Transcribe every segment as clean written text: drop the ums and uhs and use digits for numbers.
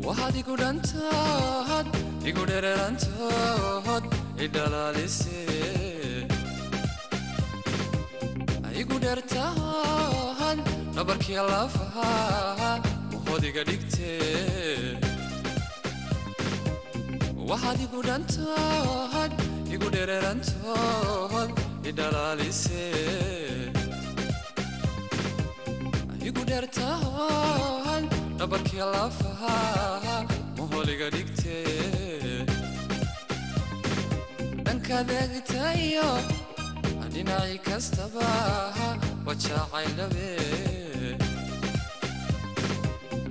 waxaad igu dhantaad igu dhereerantood idhalaalise igu dheertaad dhabarkii lafaha wahood iga dhigtee waxaad igu dhantaad igu dhereerantood idhalaalise igu dheertaad dhabarkii lafaha wahood iga dhigtee dhankaad eegtayo dhinacii kastaba wajacay dhabe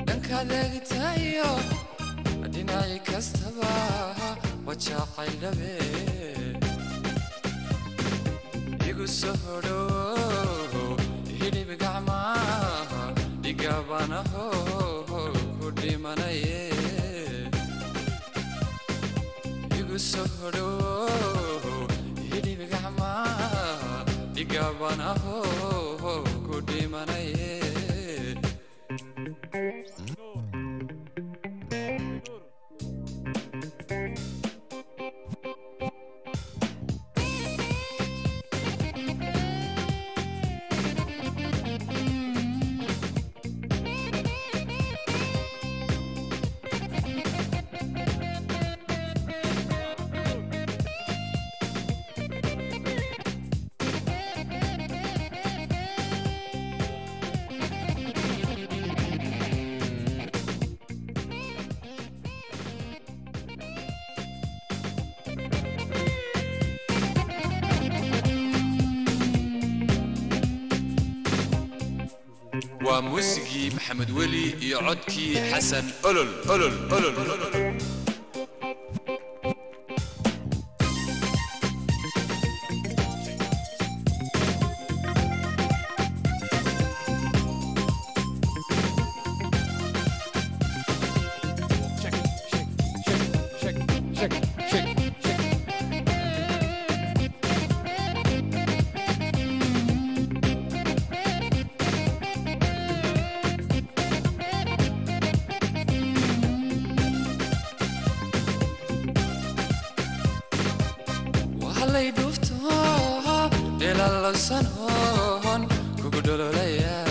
dhankaad eegtayo dhinacii kastaba wajacay dhabe igu soo hodhow hidhib gacmaha dhigabanaho ku dhimanaye igu soo hodhow hidhib gacmaha dhigabanaho ku dhimanaye وموسيقي محمد ولي يعدكي حسن أولول أولول أولول أولول اللي دوفتها ديال اللسانون كوكدولو ليا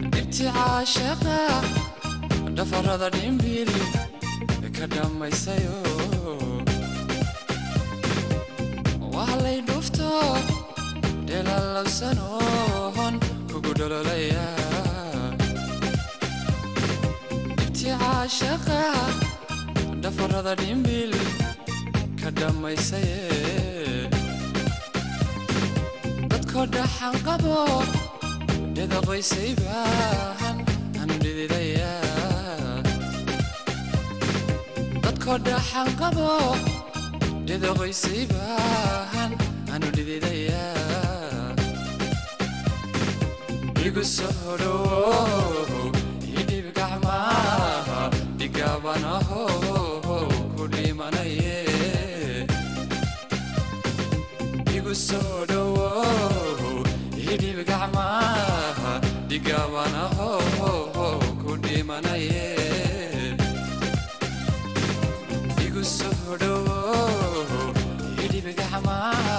نبتي عاشقة دفر هذا ديمبيل كدام ما يسايو واللي دوفتها ديال اللسانون كوكدولو ليا نبتي عاشقة دفر هذا ديمبيل kadhamaysaye dadko dhaxan qabo dhida qoysayban anu dhididaya dadko dhaxan qabo dhida qoysayban anu dhididaya igu soo hodhow hidhib gacmaha dhigabanaho ku dhimanaye igu soo dhowow hidhib gacmaha dhigabanaho ku dhimanaye igu soo dhowow hidhib gacmaha